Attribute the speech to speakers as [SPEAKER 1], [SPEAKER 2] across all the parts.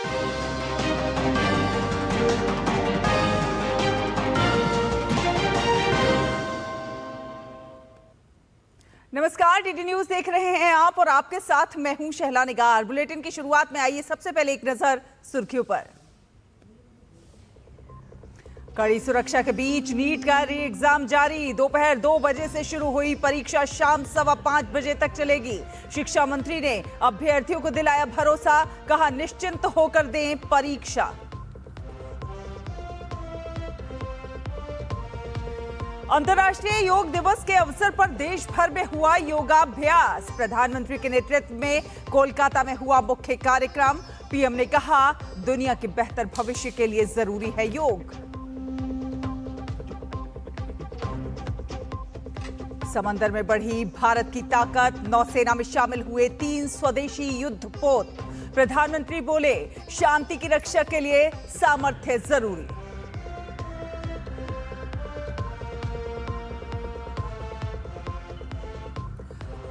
[SPEAKER 1] नमस्कार, DD news देख रहे हैं आप और आपके साथ मैं हूं शहला निगार। बुलेटिन की शुरुआत में आइए सबसे पहले एक नजर सुर्खियों पर। कड़ी सुरक्षा के बीच नीट का री एग्जाम जारी। दोपहर 2 बजे से शुरू हुई परीक्षा शाम 5:15 बजे तक चलेगी। शिक्षा मंत्री ने अभ्यर्थियों को दिलाया भरोसा, कहा निश्चिंत होकर दें परीक्षा। अंतर्राष्ट्रीय योग दिवस के अवसर पर देश भर में हुआ योगाभ्यास। प्रधानमंत्री के नेतृत्व में कोलकाता में हुआ मुख्य कार्यक्रम। पीएम ने कहा दुनिया के बेहतर भविष्य के लिए जरूरी है योग। समंदर में बढ़ी भारत की ताकत। नौसेना में शामिल हुए 3 स्वदेशी युद्धपोत। प्रधानमंत्री बोले शांति की रक्षा के लिए सामर्थ्य जरूरी।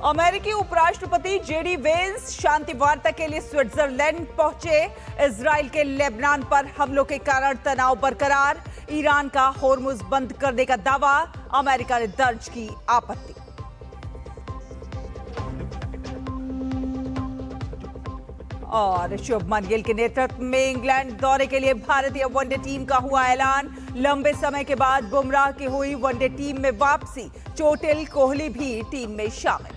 [SPEAKER 1] अमेरिकी उपराष्ट्रपति जेडी वेंस शांति वार्ता के लिए स्विट्जरलैंड पहुंचे। इजराइल के लेबनान पर हमलों के कारण तनाव बरकरार। ईरान का होर्मुज बंद करने का दावा, अमेरिका ने दर्ज की आपत्ति। और शुभमन गिल के नेतृत्व में इंग्लैंड दौरे के लिए भारतीय वनडे टीम का हुआ ऐलान। लंबे समय के बाद बुमराह की हुई वनडे टीम में वापसी। चोटिल, कोहली भी टीम में शामिल।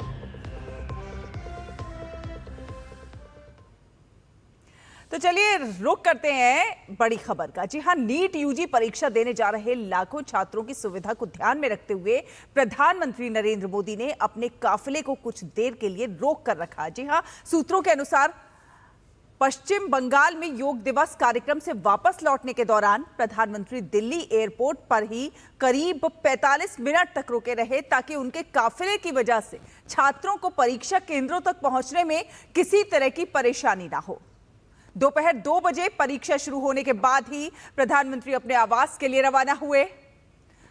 [SPEAKER 1] तो चलिए रुक करते हैं बड़ी खबर का। जी हां, नीट यूजी परीक्षा देने जा रहे लाखों छात्रों की सुविधा को ध्यान में रखते हुए प्रधानमंत्री नरेंद्र मोदी ने अपने काफिले को कुछ देर के लिए रोक कर रखा। जी हां, सूत्रों के अनुसार पश्चिम बंगाल में योग दिवस कार्यक्रम से वापस लौटने के दौरान प्रधानमंत्री दिल्ली एयरपोर्ट पर ही करीब 45 मिनट तक रुके रहे, ताकि उनके काफिले की वजह से छात्रों को परीक्षा केंद्रों तक पहुंचने में किसी तरह की परेशानी ना हो। दोपहर 2 बजे परीक्षा शुरू होने के बाद ही प्रधानमंत्री अपने आवास के लिए रवाना हुए।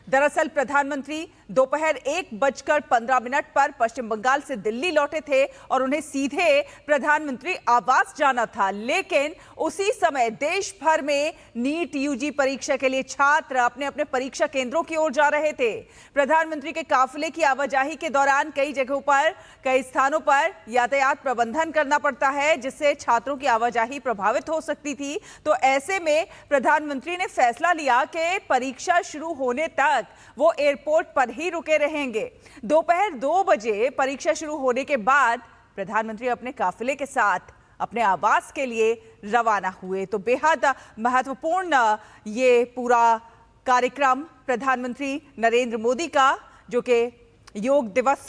[SPEAKER 1] दरअसल प्रधानमंत्री दोपहर 1:15 पर पश्चिम बंगाल से दिल्ली लौटे थे और उन्हें सीधे प्रधानमंत्री आवास जाना था, लेकिन उसी समय देश भर में नीट यूजी परीक्षा के लिए छात्र अपने अपने परीक्षा केंद्रों की ओर जा रहे थे। प्रधानमंत्री के काफिले की आवाजाही के दौरान कई जगहों पर, कई स्थानों पर यातायात प्रबंधन करना पड़ता है, जिससे छात्रों की आवाजाही प्रभावित हो सकती थी। तो ऐसे में प्रधानमंत्री ने फैसला लिया कि परीक्षा शुरू होने तक वो एयरपोर्ट पर ही रुके रहेंगे। दोपहर 2 बजे परीक्षा शुरू होने के बाद प्रधानमंत्री अपने काफिले के साथ अपने आवास के लिए रवाना हुए। तो बेहद महत्वपूर्ण ये पूरा कार्यक्रम प्रधानमंत्री नरेंद्र मोदी का, जो कि योग दिवस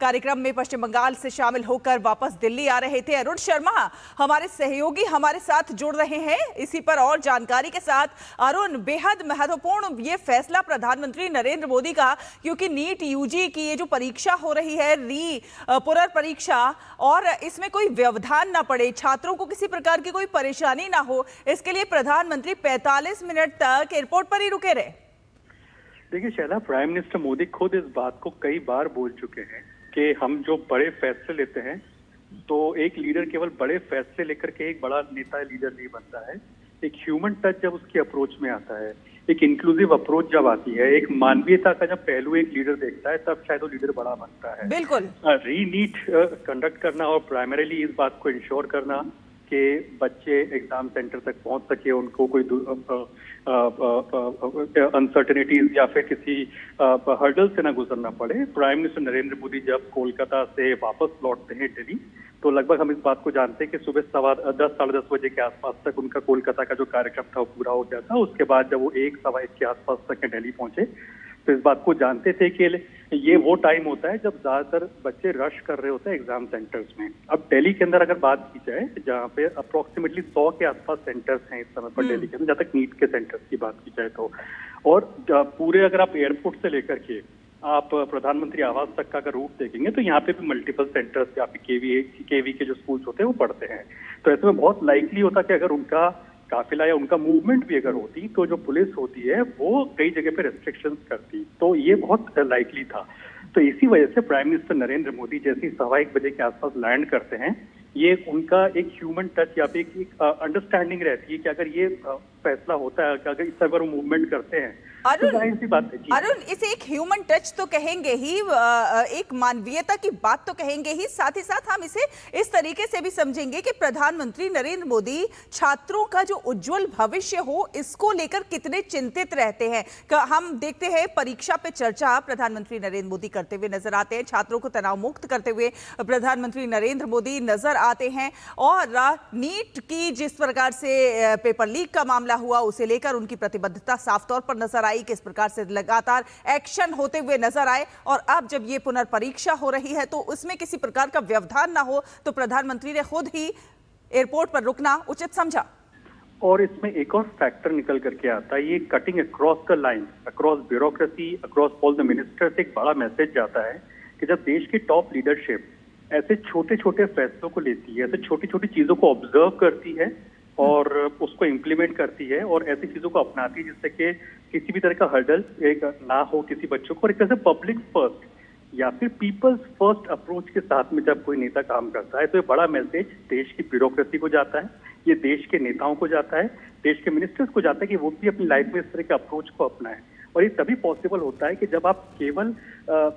[SPEAKER 1] कार्यक्रम में पश्चिम बंगाल से शामिल होकर वापस दिल्ली आ रहे थे। अरुण शर्मा हमारे सहयोगी हमारे साथ जुड़ रहे हैं इसी पर और जानकारी के साथ। अरुण, बेहद महत्वपूर्ण ये फैसला प्रधानमंत्री नरेंद्र मोदी का, क्योंकि नीट यूजी की ये जो परीक्षा हो रही है, पुनर्परीक्षा, और इसमें कोई व्यवधान ना पड़े, छात्रों को किसी प्रकार की कोई परेशानी ना हो, इसके लिए प्रधानमंत्री 45 मिनट तक एयरपोर्ट पर ही रुके रहे।
[SPEAKER 2] देखिए शैला, प्राइम मिनिस्टर मोदी खुद इस बात को कई बार बोल चुके हैं कि हम जो बड़े फैसले लेते हैं, तो एक लीडर केवल बड़े फैसले लेकर के एक बड़ा नेता लीडर नहीं बनता है। एक ह्यूमन टच जब उसकी अप्रोच में आता है, एक इंक्लूसिव अप्रोच जब आती है, एक मानवीयता का जब पहलू एक लीडर देखता है, तब शायद वो लीडर बड़ा बनता है।
[SPEAKER 1] बिल्कुल।
[SPEAKER 2] रीनीट कंडक्ट करना और प्राइमरीली इस बात को इंश्योर करना कि बच्चे एग्जाम सेंटर तक पहुंच सके, उनको कोई अनसर्टेनिटीज या फिर किसी हर्डल से ना गुजरना पड़े। प्राइम मिनिस्टर नरेंद्र मोदी जब कोलकाता से वापस लौटते हैं दिल्ली, तो लगभग हम इस बात को जानते हैं कि सुबह 10:15 साढ़े 10 बजे के आसपास तक उनका कोलकाता का जो कार्यक्रम था वो पूरा हो गया था। उसके बाद जब वो 1-1:15 के आसपास तक दिल्ली पहुंचे, तो इस बात को जानते थे कि ये वो टाइम होता है जब ज्यादातर बच्चे रश कर रहे होते हैं एग्जाम सेंटर्स में। अब दिल्ली के अंदर अगर बात की जाए, जहाँ पे अप्रोक्सीमेटली 100 के आसपास सेंटर्स हैं इस समय पर दिल्ली के अंदर, जहाँ तक नीट के सेंटर्स की बात की जाए तो, और पूरे अगर आप एयरपोर्ट से लेकर के आप प्रधानमंत्री आवास तक का अगर रूट देखेंगे, तो यहाँ पे भी मल्टीपल सेंटर्स या फिर केवी के जो स्कूल्स होते हैं वो पढ़ते हैं। तो ऐसे में बहुत लाइकली होता कि अगर उनका काफिला या उनका मूवमेंट भी अगर होती, तो जो पुलिस होती है वो कई जगह पे रेस्ट्रिक्शंस करती, तो ये बहुत लाइकली था। तो इसी वजह से प्राइम मिनिस्टर नरेंद्र मोदी जैसे ही 1:15 बजे के आसपास लैंड करते हैं, ये उनका एक ह्यूमन टच या फिर एक अंडरस्टैंडिंग रहती है कि अगर ये फैसला होता है कि अगर इस तरह वो मूवमेंट करते हैं तो जाहिर सी बात है।
[SPEAKER 1] अरुण, इसे एक ह्यूमन टच तो कहेंगे ही, एक मानवीयता की बात तो कहेंगे ही, साथ ही साथ हम इसे इस तरीके से भी समझेंगे कि प्रधानमंत्री नरेंद्र मोदी छात्रों का जो उज्जवल भविष्य हो इसको लेकर कितने चिंतित रहते हैं। हम देखते हैं परीक्षा पे चर्चा प्रधानमंत्री नरेंद्र मोदी करते हुए नजर आते हैं, छात्रों को तनाव मुक्त करते हुए प्रधानमंत्री नरेंद्र मोदी नजर आते हैं, और नीट की जिस प्रकार से पेपर लीक का मामला हुआ उसे लेकर उनकी प्रतिबद्धता साफ तौर पर नजर आई, किस प्रकार से लगातार एक्शन होते हुए नजर आए। और अब जब ये पुनर्परीक्षा हो रही है तो उसमें किसी प्रकार का व्यवधान ना हो तो प्रधानमंत्री ने खुद ही एयरपोर्ट पर रुकना उचित समझा।
[SPEAKER 2] और इसमें एक और फैक्टर निकल करके आता है, ये cutting across the line, across bureaucracy, across all the ministers एक बड़ा मैसेज जाता है कि जब देश की टॉप लीडरशिप ऐसे छोटे छोटे फैसलों को लेती है, ऐसे छोटी छोटी चीजों को ऑब्जर्व करती है और उसको इम्प्लीमेंट करती है और ऐसी चीजों को अपनाती है जिससे कि किसी भी तरह का हर्डल एक ना हो किसी बच्चों को, और एक तरह से पब्लिक फर्स्ट या फिर पीपल्स फर्स्ट अप्रोच के साथ में जब कोई नेता काम करता है तो ये बड़ा मैसेज देश की ब्यूरोक्रेसी को जाता है, ये देश के नेताओं को जाता है, देश के मिनिस्टर्स को जाता है कि वो भी अपनी लाइफ में इस तरह के अप्रोच को अपनाएं। और ये तभी पॉसिबल होता है कि जब आप केवल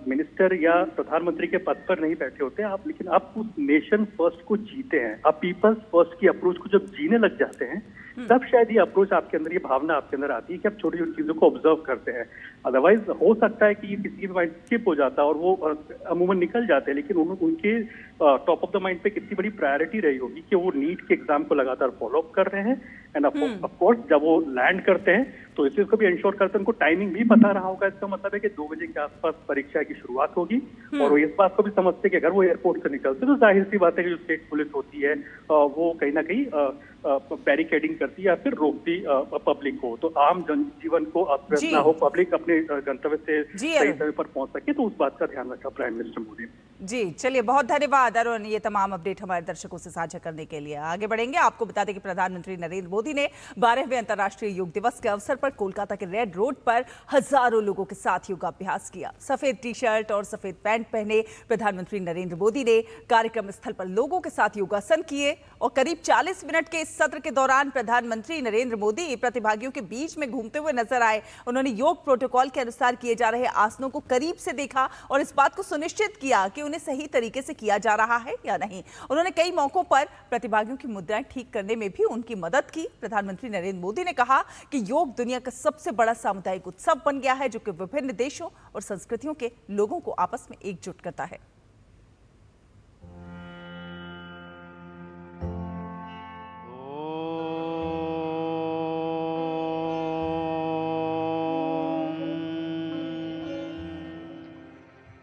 [SPEAKER 2] मिनिस्टर या प्रधानमंत्री के पद पर नहीं बैठे होते आप, लेकिन आप उस नेशन फर्स्ट को जीते हैं, आप पीपल्स फर्स्ट की अप्रोच को जब जीने लग जाते हैं तब शायद ये अप्रोच आपके अंदर, ये भावना आपके अंदर आती है कि आप छोटी छोटी चीजों को ऑब्जर्व करते हैं। अदरवाइज हो सकता है कि ये किसी के माइंड स्किप हो जाता है और वो अमूमन निकल जाते हैं, लेकिन उनके टॉप ऑफ द माइंड पे कितनी बड़ी प्रायोरिटी रही होगी कि वो नीट के एग्जाम को लगातार फॉलो अप कर रहे हैं। एंड ऑफ कोर्स जब वो लैंड करते हैं तो इस चीज को भी इंश्योर करते हैं, उनको टाइमिंग भी पता रहा होगा। इसका मतलब है कि 2 बजे के आसपास परीक्षा की शुरुआत होगी और वो इस बात को भी समझते कि अगर वो एयरपोर्ट से निकलते तो जाहिर सी बात है कि जो स्टेट पुलिस होती है वो कहीं ना कहीं बैरिकेडिंग करती है या फिर रोकती पब्लिक को, तो आम जनजीवन को अस्त ना हो, पब्लिक अपने गंतव्य से सही समय पर पहुंच सके, तो उस बात का ध्यान रखा प्राइम मिनिस्टर मोदी ने।
[SPEAKER 1] जी चलिए, बहुत धन्यवाद अरुण, ये तमाम अपडेट हमारे दर्शकों से साझा करने के लिए। आगे बढ़ेंगे, आपको बता दें कि प्रधानमंत्री नरेंद्र मोदी ने 12वें अंतर्राष्ट्रीय योग दिवस के अवसर पर कोलकाता के रेड रोड पर हजारों लोगों के साथ योगाभ्यास किया। सफेद टी शर्ट और सफेद पैंट पहने प्रधानमंत्री नरेंद्र मोदी ने कार्यक्रम स्थल पर लोगों के साथ योगासन किए और करीब 40 मिनट के इस सत्र के दौरान प्रधानमंत्री नरेंद्र मोदी प्रतिभागियों के बीच में घूमते हुए नजर आए। उन्होंने योग प्रोटोकॉल के अनुसार किए जा रहे आसनों को करीब से देखा और इस बात को सुनिश्चित किया कि उन्हें सही तरीके से किया जा रहा है या नहीं। उन्होंने कई मौकों पर प्रतिभागियों की मुद्राएं ठीक करने में भी उनकी मदद की। प्रधानमंत्री नरेंद्र मोदी ने कहा कि योग दुनिया का सबसे बड़ा सामुदायिक उत्सव बन गया है जो कि विभिन्न देशों और संस्कृतियों के लोगों को आपस में एकजुट करता है।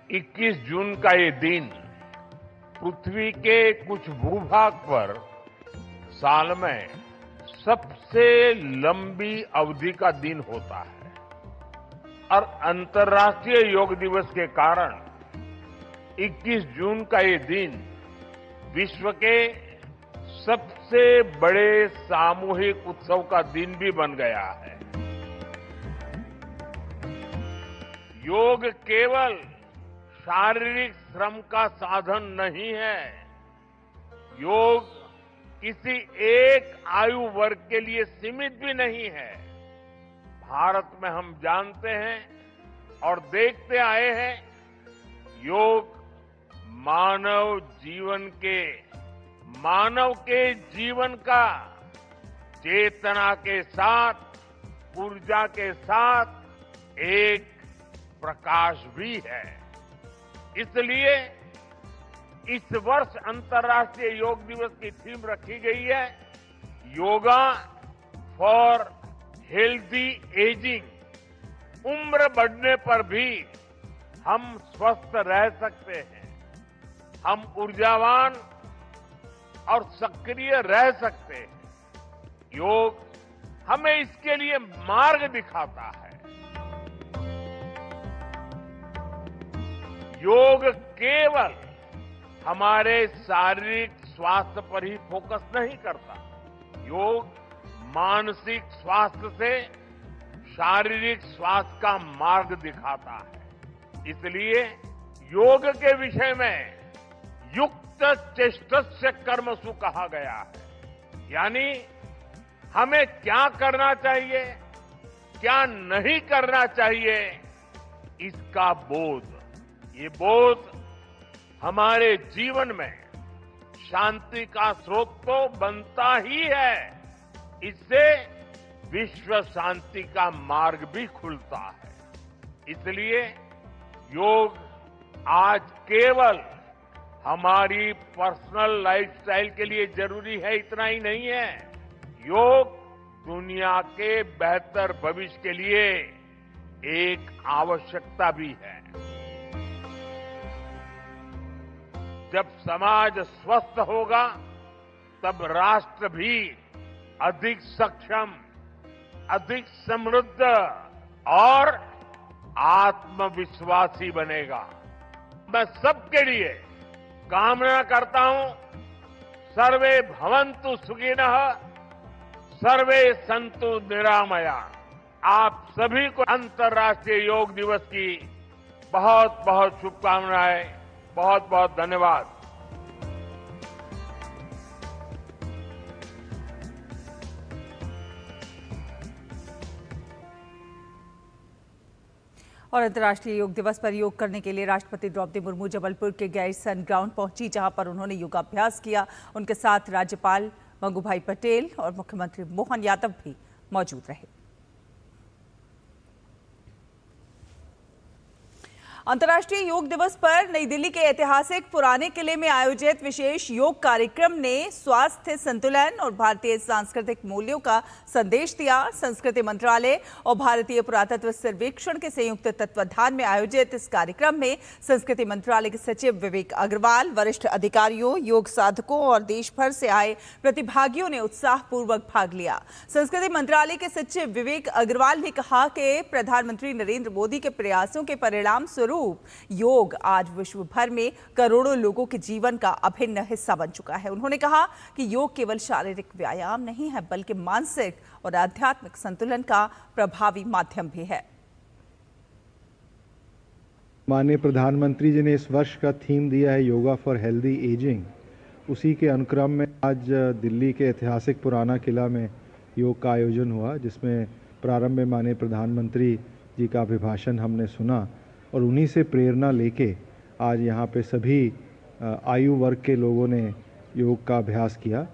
[SPEAKER 3] इक्कीस जून का ये दिन पृथ्वी के कुछ भूभाग पर साल में सबसे लंबी अवधि का दिन होता है और अंतर्राष्ट्रीय योग दिवस के कारण 21 जून का ये दिन विश्व के सबसे बड़े सामूहिक उत्सव का दिन भी बन गया है। योग केवल शारीरिक श्रम का साधन नहीं है, योग किसी एक आयु वर्ग के लिए सीमित भी नहीं है। भारत में हम जानते हैं और देखते आए हैं, योग मानव के जीवन का चेतना के साथ, ऊर्जा के साथ एक प्रकाश भी है। इसलिए इस वर्ष अंतर्राष्ट्रीय योग दिवस की थीम रखी गई है, योगा फॉर हेल्दी एजिंग। उम्र बढ़ने पर भी हम स्वस्थ रह सकते हैं, हम ऊर्जावान और सक्रिय रह सकते हैं। योग हमें इसके लिए मार्ग दिखाता है। योग केवल हमारे शारीरिक स्वास्थ्य पर ही फोकस नहीं करता, योग मानसिक स्वास्थ्य से शारीरिक स्वास्थ्य का मार्ग दिखाता है। इसलिए योग के विषय में, युक्त चेष्टस्य कर्मसु कहा गया है। यानी हमें क्या करना चाहिए, क्या नहीं करना चाहिए, इसका बोध, ये बोध हमारे जीवन में शांति का स्रोत तो बनता ही है, इससे विश्व शांति का मार्ग भी खुलता है। इसलिए योग आज केवल हमारी पर्सनल लाइफस्टाइल के लिए जरूरी है इतना ही नहीं है, योग दुनिया के बेहतर भविष्य के लिए एक आवश्यकता भी है। जब समाज स्वस्थ होगा तब राष्ट्र भी अधिक सक्षम, अधिक समृद्ध और आत्मविश्वासी बनेगा। मैं सबके लिए कामना करता हूं, सर्वे भवन्तु सुखिनः, सर्वे सन्तु निरामया। आप सभी को अंतर्राष्ट्रीय योग दिवस की बहुत बहुत शुभकामनाएं, बहुत बहुत धन्यवाद।
[SPEAKER 1] और अंतर्राष्ट्रीय योग दिवस पर योग करने के लिए राष्ट्रपति द्रौपदी मुर्मू जबलपुर के गैरसन ग्राउंड पहुंची, जहां पर उन्होंने योगाभ्यास किया। उनके साथ राज्यपाल मंगूभाई पटेल और मुख्यमंत्री मोहन यादव भी मौजूद रहे। अंतर्राष्ट्रीय योग दिवस पर नई दिल्ली के ऐतिहासिक पुराने किले में आयोजित विशेष योग कार्यक्रम ने स्वास्थ्य, संतुलन और भारतीय सांस्कृतिक मूल्यों का संदेश दिया। संस्कृति मंत्रालय और भारतीय पुरातत्व सर्वेक्षण के संयुक्त तत्वाधान में आयोजित इस कार्यक्रम में संस्कृति मंत्रालय के सचिव विवेक अग्रवाल, वरिष्ठ अधिकारियों, योग साधकों और देश भर से आए प्रतिभागियों ने उत्साहपूर्वक भाग लिया। संस्कृति मंत्रालय के सचिव विवेक अग्रवाल ने कहा कि प्रधानमंत्री नरेंद्र मोदी के प्रयासों के परिणाम स्वरूप योग आज विश्व भर में करोड़ों लोगों के जीवन का अभिन्न हिस्सा बन चुका है। उन्होंने कहा कि योग केवल शारीरिक व्यायाम नहीं है, बल्कि मानसिक और आध्यात्मिक संतुलन का प्रभावी माध्यम भी है।
[SPEAKER 4] माननीय प्रधानमंत्री जी ने इस वर्ष का थीम दिया है योगा फॉर हेल्दी एजिंग। उसी के अनुक्रम में आज दिल्ली के ऐतिहासिक पुराना किला में योग का आयोजन हुआ, जिसमें प्रारंभ में माननीय प्रधानमंत्री जी का अभिभाषण हमने सुना और उन्हीं से प्रेरणा लेके आज यहाँ पे सभी आयु वर्ग के लोगों ने योग का अभ्यास किया।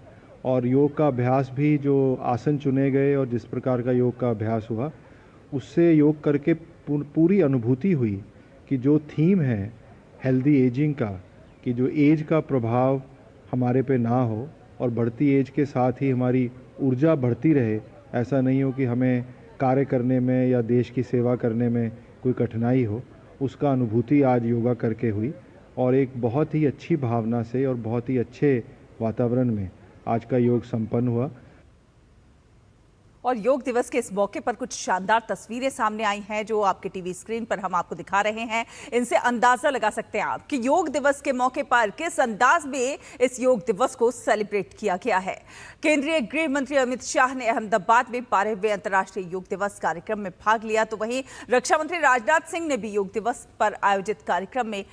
[SPEAKER 4] और योग का अभ्यास भी जो आसन चुने गए और जिस प्रकार का योग का अभ्यास हुआ, उससे योग करके पूरी अनुभूति हुई कि जो थीम है हेल्दी एजिंग का, कि जो एज का प्रभाव हमारे पे ना हो और बढ़ती एज के साथ ही हमारी ऊर्जा बढ़ती रहे। ऐसा नहीं हो कि हमें कार्य करने में या देश की सेवा करने में कोई कठिनाई हो, उसका अनुभूति आज योगा करके हुई। और एक बहुत ही अच्छी भावना से और बहुत ही अच्छे वातावरण में आज का योग संपन्न हुआ।
[SPEAKER 1] और योग दिवस के इस मौके पर कुछ शानदार तस्वीरें सामने आई हैं जो आपके टीवी स्क्रीन पर हम आपको दिखा रहे हैं। इनसे अंदाजा लगा सकते हैं आप कि योग दिवस के मौके पर किस अंदाज में इस योग दिवस को सेलिब्रेट किया गया है। केंद्रीय गृह मंत्री अमित शाह ने अहमदाबाद में 12वें अंतर्राष्ट्रीय योग दिवस कार्यक्रम में भाग लिया, तो वहीं रक्षा मंत्री राजनाथ सिंह ने भी योग दिवस पर आयोजित कार्यक्रम में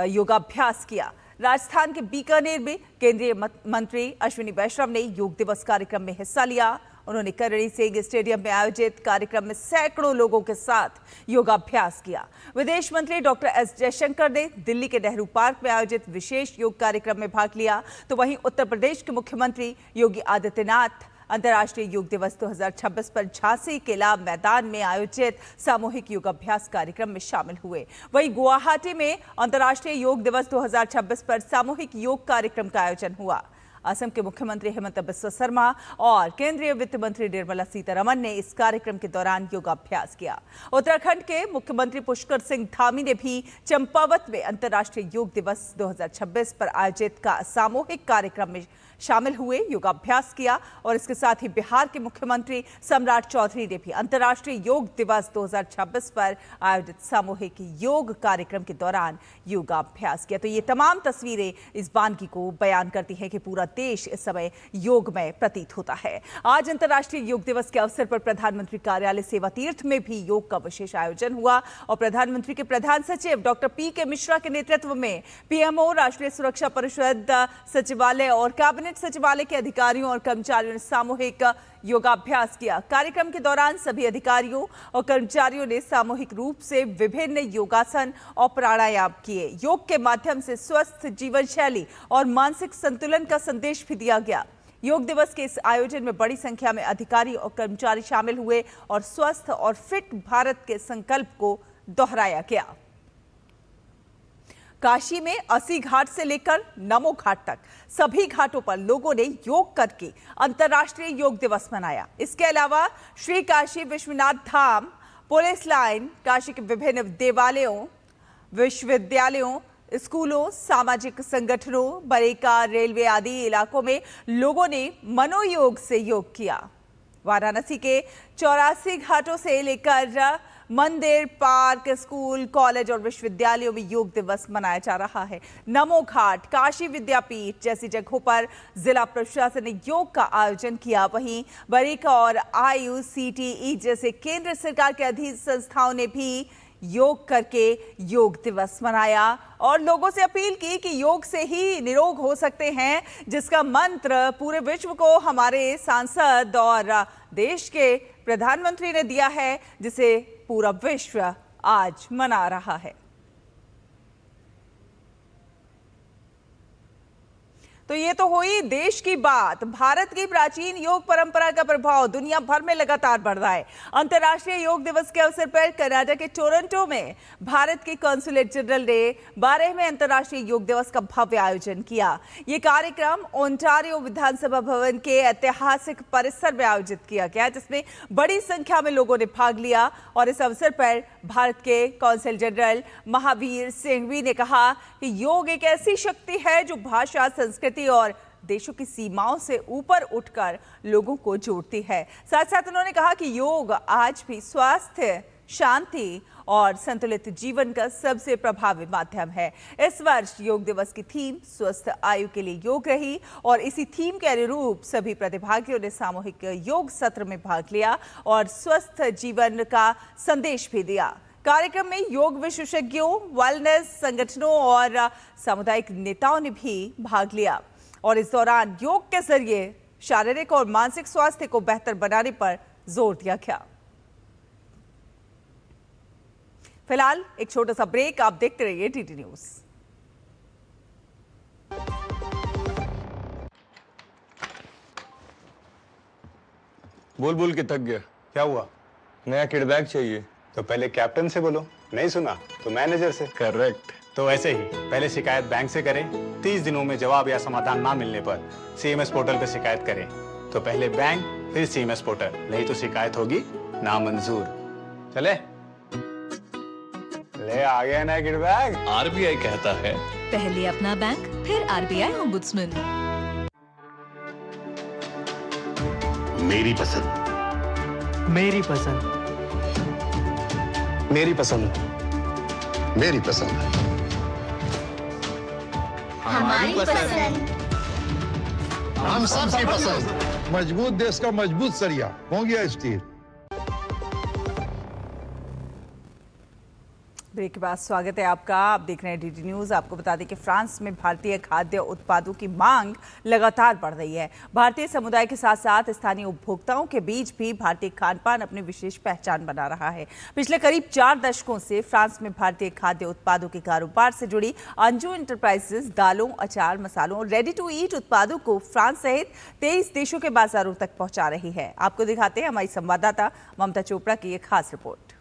[SPEAKER 1] योगाभ्यास किया। राजस्थान के बीकानेर में केंद्रीय मंत्री अश्विनी वैष्णव ने योग दिवस कार्यक्रम में हिस्सा लिया। उन्होंने करणी सिंह स्टेडियम में आयोजित कार्यक्रम में सैकड़ों लोगों के साथ योगाभ्यास किया। विदेश मंत्री डॉक्टर एस जयशंकर ने दिल्ली के नेहरू पार्क में आयोजित विशेष योग कार्यक्रम में भाग लिया, तो वहीं उत्तर प्रदेश के मुख्यमंत्री योगी आदित्यनाथ अंतर्राष्ट्रीय योग दिवस 2026 पर झांसी किला मैदान में आयोजित सामूहिक योगाभ्यास कार्यक्रम में शामिल हुए। वहीं गुवाहाटी में अंतर्राष्ट्रीय योग दिवस 2026 पर सामूहिक योग कार्यक्रम का आयोजन हुआ। असम के मुख्यमंत्री हेमंत बिस्वा शर्मा और केंद्रीय वित्त मंत्री निर्मला सीतारमण ने इस कार्यक्रम के दौरान योगाभ्यास किया। उत्तराखंड के मुख्यमंत्री पुष्कर सिंह धामी ने भी चंपावत में अंतर्राष्ट्रीय योग दिवस 2026 पर आयोजित सामूहिक कार्यक्रम में शामिल हुए, योगाभ्यास किया और इसके साथ ही बिहार के मुख्यमंत्री सम्राट चौधरी ने भी अंतर्राष्ट्रीय योग दिवस 2026 पर आयोजित सामूहिक योग कार्यक्रम के दौरान योगाभ्यास किया। तो ये तमाम तस्वीरें इस बानगी को बयान करती हैं कि पूरा देश इस समय योगमय प्रतीत होता है। आज अंतर्राष्ट्रीय योग दिवस के अवसर पर प्रधानमंत्री कार्यालय सेवा तीर्थ में भी योग का विशेष आयोजन हुआ और प्रधानमंत्री के प्रधान सचिव डॉक्टर पी.के. मिश्रा के नेतृत्व में पीएमओ, राष्ट्रीय सुरक्षा परिषद सचिवालय और कैबिनेट सचिवालय के अधिकारियों और कर्मचारियों ने सामूहिक योगाभ्यास किया। कार्यक्रम के दौरान सभी अधिकारियों और कर्मचारियों ने सामूहिक रूप से विभिन्न योगासन और प्राणायाम किए। योग के माध्यम से स्वस्थ जीवन शैली और मानसिक संतुलन का संदेश भी दिया गया। योग दिवस के इस आयोजन में बड़ी संख्या में अधिकारी और कर्मचारी शामिल हुए और स्वस्थ और फिट भारत के संकल्प को दोहराया गया। काशी में 80 घाट से लेकर नमो घाट तक सभी घाटों पर लोगों ने योग करके अंतर्राष्ट्रीय योग दिवस मनाया। इसके अलावा श्री काशी विश्वनाथ धाम, पुलिस लाइन, काशी के विभिन्न देवालयों, विश्वविद्यालयों, स्कूलों, सामाजिक संगठनों, बरेका, रेलवे आदि इलाकों में लोगों ने मनोयोग से योग किया। वाराणसी के 84 घाटों से लेकर मंदिर, पार्क, स्कूल, कॉलेज और विश्वविद्यालयों में योग दिवस मनाया जा रहा है। नमो घाट, काशी विद्यापीठ जैसी जगहों पर जिला प्रशासन ने योग का आयोजन किया। वहीं बरेका और IUCTE जैसे केंद्र सरकार के अधीन संस्थाओं ने भी योग करके योग दिवस मनाया और लोगों से अपील की कि योग से ही निरोग हो सकते हैं, जिसका मंत्र पूरे विश्व को हमारे सांसद और देश के प्रधानमंत्री ने दिया है, जिसे पूरा विश्व आज मना रहा है। तो ये तो हुई देश की बात। भारत की प्राचीन योग परंपरा का प्रभाव दुनिया भर में लगातार बढ़ रहा है। अंतर्राष्ट्रीय योग दिवस के अवसर पर कनाडा के टोरंटो में भारत के कॉन्सुलेट जनरल ने 12वें अंतर्राष्ट्रीय योग दिवस का भव्य आयोजन किया। ये कार्यक्रम ओंटारियो विधानसभा भवन के ऐतिहासिक परिसर में आयोजित किया गया, जिसमें बड़ी संख्या में लोगों ने भाग लिया। और इस अवसर पर भारत के कॉन्सल जनरल महावीर सिंघवी ने कहा कि योग एक ऐसी शक्ति है जो भाषा, संस्कृति और देशों की सीमाओं से ऊपर उठकर लोगों को जोड़ती है। साथ साथ उन्होंने कहा कि योग आज भी स्वास्थ्य, शांति और संतुलित जीवन का सबसे प्रभावी माध्यम है। इस वर्ष योग दिवस की थीम स्वस्थ आयु के लिए योग रही और इसी थीम के अनुरूप सभी प्रतिभागियों ने सामूहिक योग सत्र में भाग लिया और स्वस्थ जीवन का संदेश भी दिया। कार्यक्रम में योग विशेषज्ञों, वेलनेस संगठनों और सामुदायिक नेताओं ने भी भाग लिया और इस दौरान योग के जरिए शारीरिक और मानसिक स्वास्थ्य को बेहतर बनाने पर जोर दिया गया। फिलहाल एक छोटा सा ब्रेक, आप देखते रहिए DD न्यूज।
[SPEAKER 5] बोल बोल के थक गया।
[SPEAKER 6] क्या हुआ?
[SPEAKER 5] नया किड बैग चाहिए।
[SPEAKER 6] तो पहले कैप्टन से बोलो, नहीं सुना तो मैनेजर से।
[SPEAKER 5] करेक्ट।
[SPEAKER 6] तो ऐसे ही पहले शिकायत बैंक से करें, 30 दिनों में जवाब या समाधान ना मिलने पर CMS पोर्टल पे शिकायत करें। तो पहले बैंक, फिर CMS पोर्टल, नहीं तो शिकायत होगी नामंजूर। चले ले आ गया ना किड बैग।
[SPEAKER 5] RBI कहता है
[SPEAKER 7] पहले अपना बैंक, फिर RBI ओम्बुड्समैन।
[SPEAKER 8] मेरी पसंद,
[SPEAKER 9] मेरी पसंद,
[SPEAKER 6] मेरी पसंद,
[SPEAKER 8] मेरी पसंद,
[SPEAKER 10] हमारी पसंद,
[SPEAKER 8] हम सबकी पसंद।
[SPEAKER 11] मजबूत देश का मजबूत सरिया हो गया स्टील।
[SPEAKER 1] ब्रेक के बाद स्वागत है आपका। आप देख रहे हैं DD न्यूज। आपको बता दें कि फ्रांस में भारतीय खाद्य उत्पादों की मांग लगातार बढ़ रही है। भारतीय समुदाय के साथ साथ स्थानीय उपभोक्ताओं के बीच भी भारतीय खान पान अपनी विशेष पहचान बना रहा है। पिछले करीब 4 दशकों से फ्रांस में भारतीय खाद्य उत्पादों के कारोबार से जुड़ी अंजू एंटरप्राइजेस दालों, अचार, मसालों, रेडी टू ईट उत्पादों को फ्रांस सहित 23 देशों के बाजारों तक पहुंचा रही है। आपको दिखाते हैं हमारी संवाददाता ममता चोपड़ा की ये खास रिपोर्ट।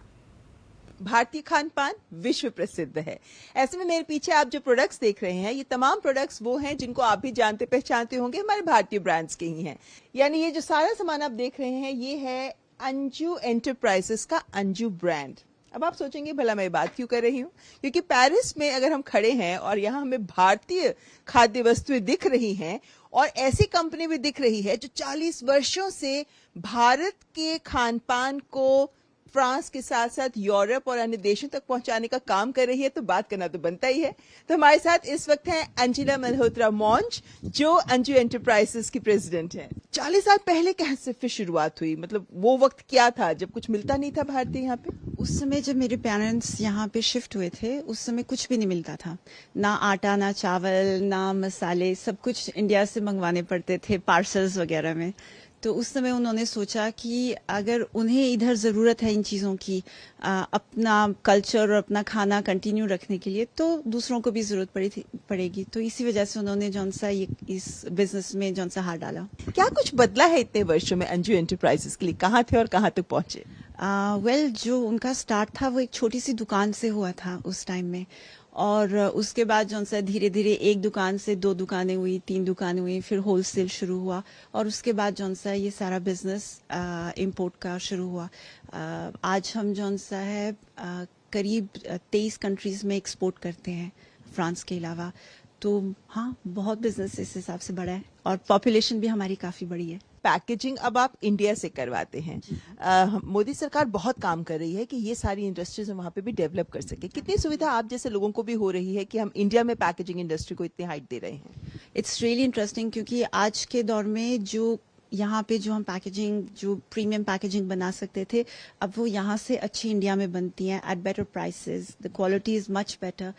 [SPEAKER 12] भारतीय खान पान विश्व प्रसिद्ध है। ऐसे में मेरे पीछे आप जो प्रोडक्ट्स देख रहे हैं, ये तमाम प्रोडक्ट्स वो हैं जिनको आप भी जानते पहचानते होंगे, हमारे भारतीय ब्रांड्स के ही हैं। यानी ये जो सारा सामान आप देख रहे हैं, ये है अंजू एंटरप्राइजेस का अंजू ब्रांड। अब आप सोचेंगे भला मैं बात क्यों कर रही हूँ, क्योंकि पेरिस में अगर हम खड़े हैं और यहाँ हमें भारतीय खाद्य वस्तुएं दिख रही हैं और ऐसी कंपनी भी दिख रही है जो 40 वर्षों से भारत के खान पान को फ्रांस के साथ साथ यूरोप और अन्य देशों तक पहुंचाने का काम कर रही है, तो बात करना तो बनता ही है। तो हमारे साथ इस वक्त हैं अंजुला मल्होत्रा मौंज, जो अंजू एंटरप्राइजेस की प्रेसिडेंट हैं। 40 साल पहले कहाँ से फिर शुरुआत हुई, मतलब वो वक्त क्या था जब कुछ मिलता नहीं था भारतीय यहाँ पे?
[SPEAKER 13] उस समय जब मेरे पेरेंट्स यहाँ पे शिफ्ट हुए थे, उस समय कुछ भी नहीं मिलता था, ना आटा, ना चावल, ना मसाले, सब कुछ इंडिया से मंगवाने पड़ते थे पार्सल्स वगैरह में। तो उस समय उन्होंने सोचा कि अगर उन्हें इधर ज़रूरत है इन चीज़ों की, अपना कल्चर और अपना खाना कंटिन्यू रखने के लिए, तो दूसरों को भी ज़रूरत पड़ेगी। तो इसी वजह से उन्होंने जौन सा इस बिजनेस में जौन सा हाथ डाला।
[SPEAKER 12] क्या कुछ बदला है इतने वर्षों में अंजू एंटरप्राइजेस के लिए? कहाँ थे और कहाँ तक पहुंचे?
[SPEAKER 13] जो उनका स्टार्ट था वो एक छोटी सी दुकान से हुआ था उस टाइम में, और उसके बाद जौन सा धीरे धीरे एक दुकान से 2 दुकानें हुई, 3 दुकानें हुई, फिर होलसेल शुरू हुआ, और उसके बाद जौन सा ये सारा बिजनेस इंपोर्ट का शुरू हुआ। आज हम जौन सा है करीब 23 कंट्रीज में एक्सपोर्ट करते हैं फ्रांस के अलावा। तो हाँ, बहुत बिजनेस इस हिसाब से बड़ा है, और पॉपुलेशन भी हमारी काफ़ी बड़ी है।
[SPEAKER 12] पैकेजिंग अब आप इंडिया से करवाते हैं। मोदी सरकार बहुत काम कर रही है कि ये सारी इंडस्ट्रीज वहां पे भी डेवलप कर सके। कितनी सुविधा आप जैसे लोगों को भी हो रही है कि हम इंडिया में पैकेजिंग इंडस्ट्री को इतनी हाइट दे रहे हैं?
[SPEAKER 13] इट्स रियली इंटरेस्टिंग, क्योंकि आज के दौर में जो यहाँ पे जो हम पैकेजिंग, जो प्रीमियम पैकेजिंग बना सकते थे, अब वो यहाँ से अच्छी इंडिया में बनती हैं at better prices, the quality is much better.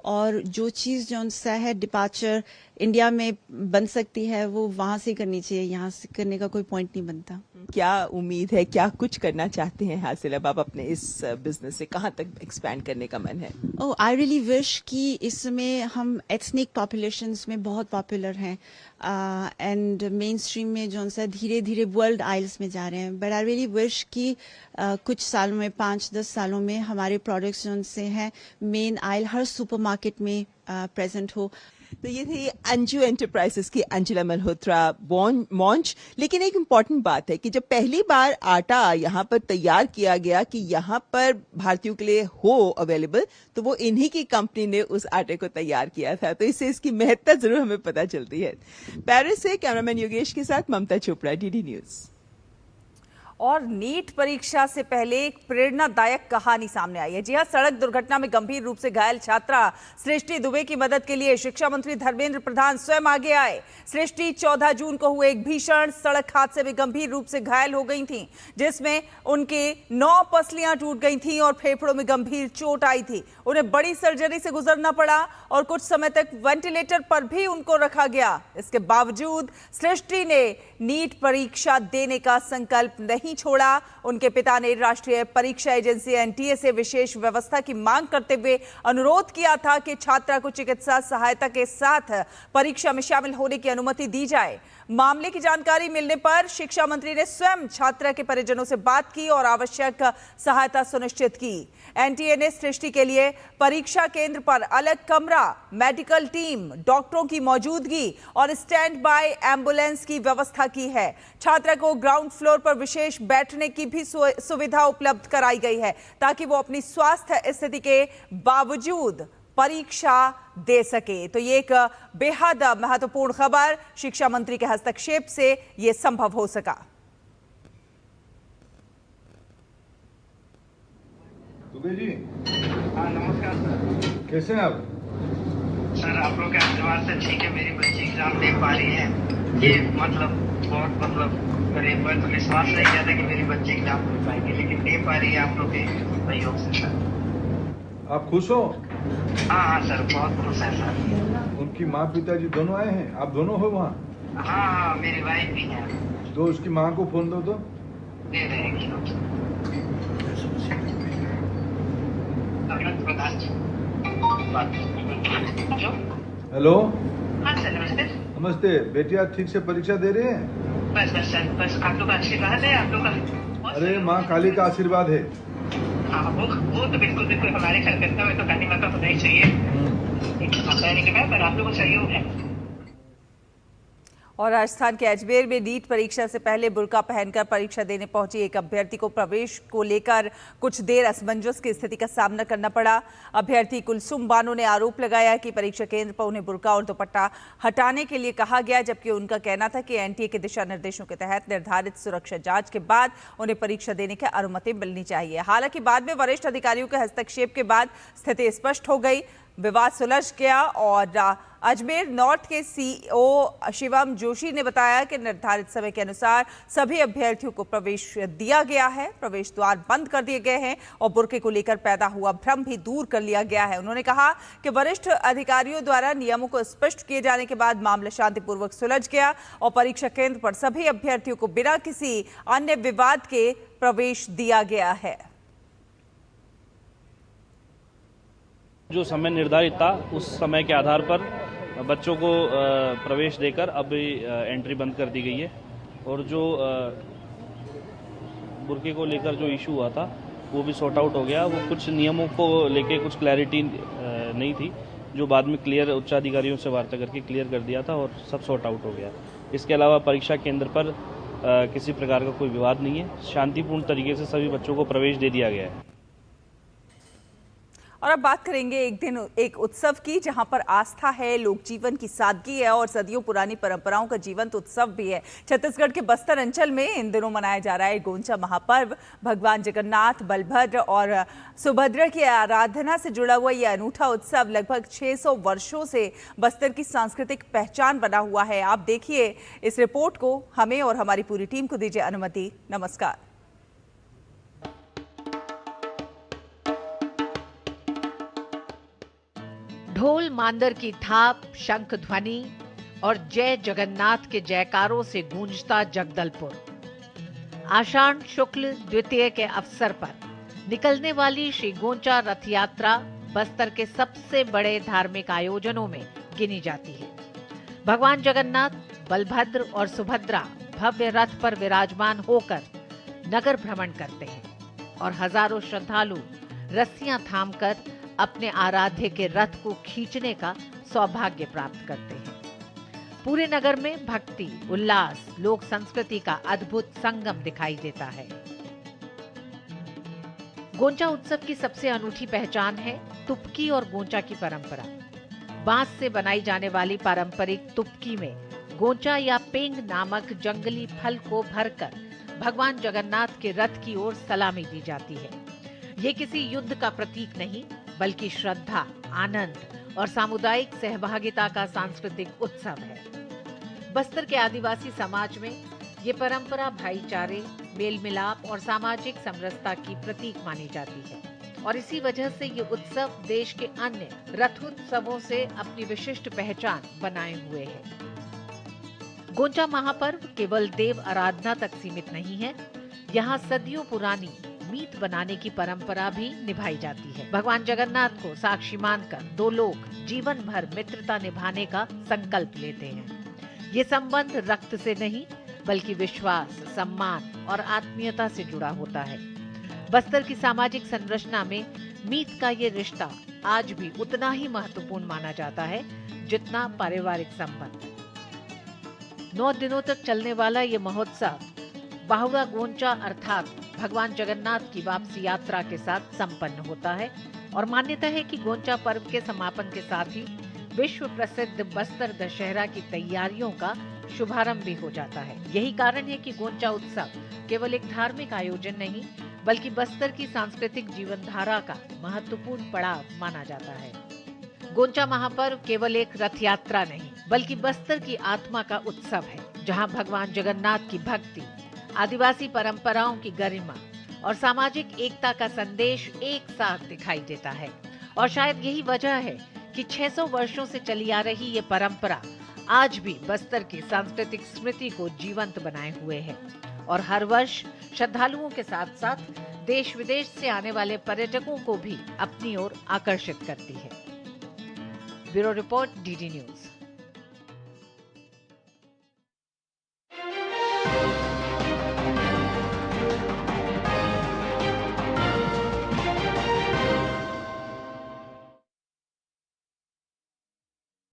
[SPEAKER 13] और जो चीज़ जो सा है डिपार्चर इंडिया में बन सकती है, वो वहाँ से करनी चाहिए, यहाँ से करने का कोई पॉइंट नहीं बनता।
[SPEAKER 12] क्या उम्मीद है, क्या कुछ करना चाहते हैं हासिल अब आप अपने इस बिजनेस से? कहाँ तक एक्सपैंड करने का मन है?
[SPEAKER 13] ओह, आई रियली विश कि इसमें हम एथनिक पॉपुलेशंस में बहुत पॉपुलर हैं, एंड मेन स्ट्रीम में जो सा धीरे धीरे वर्ल्ड आइल्स में जा रहे हैं। बट आई रियली विश कि कुछ सालों में, 5-10 सालों में, हमारे प्रोडक्ट्स जो से हैं मेन आइल हर सुपरमार्केट में प्रेजेंट हो।
[SPEAKER 12] तो ये थी अंजू एंटरप्राइजेस की अंजुला मल्होत्रा मौंज। लेकिन एक इम्पॉर्टेंट बात है कि जब पहली बार आटा यहाँ पर तैयार किया गया कि यहाँ पर भारतीयों के लिए हो अवेलेबल, तो वो इन्हीं की कंपनी ने उस आटे को तैयार किया था। तो इससे इसकी महत्ता जरूर हमें पता चलती है। पेरिस से कैमरामैन योगेश के साथ ममता चोपड़ा, डीडी न्यूज।
[SPEAKER 1] और नीट परीक्षा से पहले एक प्रेरणादायक कहानी सामने आई है। जी हां, सड़क दुर्घटना में गंभीर रूप से घायल छात्रा सृष्टि दुबे की मदद के लिए शिक्षा मंत्री धर्मेंद्र प्रधान स्वयं आगे आए। सृष्टि 14 जून को हुए एक भीषण सड़क हादसे में गंभीर रूप से घायल हो गई थी, जिसमें उनके 9 पसलियां टूट गई थी और फेफड़ों में गंभीर चोट आई थी। उन्हें बड़ी सर्जरी से गुजरना पड़ा और कुछ समय तक वेंटिलेटर पर भी उनको रखा गया। इसके बावजूद सृष्टि ने नीट परीक्षा देने का संकल्प नहीं छोड़ा। उनके पिता ने राष्ट्रीय परीक्षा एजेंसी एनटीए से विशेष व्यवस्था की मांग करते हुए अनुरोध किया था कि छात्रा को चिकित्सा सहायता के साथ परीक्षा में शामिल होने की अनुमति दी जाए। मामले की जानकारी मिलने पर शिक्षा मंत्री ने स्वयं छात्रा के परिजनों से बात की और आवश्यक सहायता सुनिश्चित की। एनटीए ने सृष्टि के लिए परीक्षा केंद्र पर अलग कमरा, मेडिकल टीम, डॉक्टरों की मौजूदगी और स्टैंड बाय एम्बुलेंस की व्यवस्था की है। छात्रा को ग्राउंड फ्लोर पर विशेष बैठने की भी सुविधा उपलब्ध कराई गई है, ताकि वो अपनी स्वास्थ्य स्थिति के बावजूद परीक्षा दे सके। तो ये एक बेहद महत्वपूर्ण खबर, शिक्षा मंत्री के हस्तक्षेप से ये संभव हो सका।
[SPEAKER 11] दुबे जी,
[SPEAKER 14] हाँ नमस्कार सर।
[SPEAKER 11] कैसे हैं आप?
[SPEAKER 14] सर आप लोग के आशीर्वाद से ठीक है, मेरी बच्ची एग्जाम दे पा रही है। ये बहुत मेरे पर विश्वास नहीं किया था कि मेरी बच्ची एग्जाम दे पाएगी, लेकिन दे पा रही है आप लोग के सहयोग से सर।
[SPEAKER 11] आप खुश हो?
[SPEAKER 14] हाँ सर, बहुत खुश है सर।
[SPEAKER 11] उनकी माँ पिताजी दोनों आए हैं? आप दोनों हो वहाँ?
[SPEAKER 14] हाँ, मेरी वाइफ भी है।
[SPEAKER 11] तो उसकी माँ को फोन दो तो।
[SPEAKER 14] दे रहेगी।
[SPEAKER 11] हेलो।
[SPEAKER 14] हाँ सर, नमस्ते।
[SPEAKER 11] नमस्ते। बेटी आज ठीक से परीक्षा दे रहे हैं?
[SPEAKER 14] बस सर, बस आप लोग का आशीर्वाद है, आप लोग का।
[SPEAKER 11] अरे माँ काली का आशीर्वाद है।
[SPEAKER 14] हाँ, वो तो बिल्कुल हमारे कलकत्ता में तो काली माता होना ही चाहिए, पर आप लोगों का सहयोग है।
[SPEAKER 1] और राजस्थान के अजमेर में नीट परीक्षा से पहले बुर्का पहनकर परीक्षा देने पहुंची एक अभ्यर्थी को प्रवेश को लेकर कुछ देर असमंजस की स्थिति का सामना करना पड़ा। अभ्यर्थी कुलसुम बानो ने आरोप लगाया कि परीक्षा केंद्र पर उन्हें बुर्का और दुपट्टा हटाने के लिए कहा गया, जबकि उनका कहना था कि एनटीए के दिशा निर्देशों के तहत निर्धारित सुरक्षा जांच के बाद उन्हें परीक्षा देने की अनुमति मिलनी चाहिए। हालांकि बाद में वरिष्ठ अधिकारियों के हस्तक्षेप के बाद स्थिति स्पष्ट हो गई, विवाद सुलझ गया और अजमेर नॉर्थ के सीईओ शिवम जोशी ने बताया कि निर्धारित समय के अनुसार सभी अभ्यर्थियों को प्रवेश दिया गया है। प्रवेश द्वार बंद कर दिए गए हैं और बुर्के को लेकर पैदा हुआ भ्रम भी दूर कर लिया गया है। उन्होंने कहा कि वरिष्ठ अधिकारियों द्वारा नियमों को स्पष्ट किए जाने के बाद मामला शांतिपूर्वक सुलझ गया और परीक्षा केंद्र पर सभी अभ्यर्थियों को बिना किसी अन्य विवाद के प्रवेश दिया गया है।
[SPEAKER 15] जो समय निर्धारित था उस समय के आधार पर बच्चों को प्रवेश देकर अब एंट्री बंद कर दी गई है और जो बुर्के को लेकर जो इशू हुआ था वो भी सॉर्ट आउट हो गया। वो कुछ नियमों को लेके कुछ क्लैरिटी नहीं थी, जो बाद में क्लियर उच्चाधिकारियों से वार्ता करके क्लियर कर दिया था और सब सॉर्ट आउट हो गया। इसके अलावा परीक्षा केंद्र पर किसी प्रकार का कोई विवाद नहीं है, शांतिपूर्ण तरीके से सभी बच्चों को प्रवेश दे दिया गया है।
[SPEAKER 1] और अब बात करेंगे एक उत्सव की, जहां पर आस्था है, लोक जीवन की सादगी है और सदियों पुरानी परंपराओं का जीवंत उत्सव भी है। छत्तीसगढ़ के बस्तर अंचल में इन दिनों मनाया जा रहा है गोंचा महापर्व। भगवान जगन्नाथ, बलभद्र और सुभद्रा की आराधना से जुड़ा हुआ यह अनूठा उत्सव लगभग 600 वर्षों से बस्तर की सांस्कृतिक पहचान बना हुआ है। आप देखिए इस रिपोर्ट को, हमें और हमारी पूरी टीम को दीजिए अनुमति। नमस्कार।
[SPEAKER 16] ढोल मांदर की थाप, शंख ध्वनि और जय जगन्नाथ के जयकारों से गूंजता जगदलपुर। आषाढ़ शुक्ल द्वितीय के अवसर पर निकलने वाली श्री गोंचा रथ यात्रा बस्तर के सबसे बड़े धार्मिक आयोजनों में गिनी जाती है। भगवान जगन्नाथ, बलभद्र और सुभद्रा भव्य रथ पर विराजमान होकर नगर भ्रमण करते हैं और हजारों श्रद्धालु रस्सियां थामकर अपने आराध्य के रथ को खींचने का सौभाग्य प्राप्त करते हैं। पूरे नगर में भक्ति, उल्लास, लोक संस्कृति का अद्भुत संगम दिखाई देता है। गोंचा उत्सव की सबसे अनूठी पहचान है तुपकी और गोंचा की परंपरा। बांस से बनाई जाने वाली पारंपरिक तुपकी में गोंचा या पेंग नामक जंगली फल को भरकर भगवान जगन्नाथ के रथ की ओर सलामी दी जाती है। ये किसी युद्ध का प्रतीक नहीं, बल्कि श्रद्धा, आनंद और सामुदायिक सहभागिता का सांस्कृतिक उत्सव है। बस्तर के आदिवासी समाज में ये परंपरा भाईचारे, मेल मिलाप और सामाजिक समरसता की प्रतीक मानी जाती है और इसी वजह से ये उत्सव देश के अन्य रथोत्सवों से अपनी विशिष्ट पहचान बनाए हुए है। गोंचा महापर्व केवल देव आराधना तक सीमित नहीं है, यहाँ सदियों पुरानी मीत बनाने की परंपरा भी निभाई जाती है। भगवान जगन्नाथ को साक्षी मानकर दो लोग जीवन भर मित्रता निभाने का संकल्प लेते हैं। ये संबंध रक्त से नहीं, बल्कि विश्वास, सम्मान और आत्मीयता से जुड़ा होता है। बस्तर की सामाजिक संरचना में मीत का ये रिश्ता आज भी उतना ही महत्वपूर्ण माना जाता है जितना पारिवारिक संबंध। 9 दिनों तक चलने वाला ये महोत्सव बाहुड़ा गोंचा अर्थात भगवान जगन्नाथ की वापसी यात्रा के साथ संपन्न होता है और मान्यता है कि गोंचा पर्व के समापन के साथ ही विश्व प्रसिद्ध बस्तर दशहरा की तैयारियों का शुभारंभ भी हो जाता है। यही कारण है कि गोंचा उत्सव केवल एक धार्मिक आयोजन नहीं, बल्कि बस्तर की सांस्कृतिक जीवनधारा का महत्वपूर्ण पड़ाव माना जाता है। गोंचा महापर्व केवल एक रथ यात्रा नहीं, बल्कि बस्तर की आत्मा का उत्सव है, जहां भगवान जगन्नाथ की भक्ति, आदिवासी परंपराओं की गरिमा और सामाजिक एकता का संदेश एक साथ दिखाई देता है। और शायद यही वजह है कि 600 वर्षों से चली आ रही ये परंपरा आज भी बस्तर की सांस्कृतिक स्मृति को जीवंत बनाए हुए है और हर वर्ष श्रद्धालुओं के साथ साथ देश विदेश से आने वाले पर्यटकों को भी अपनी ओर आकर्षित करती है। Bureau report, DD news.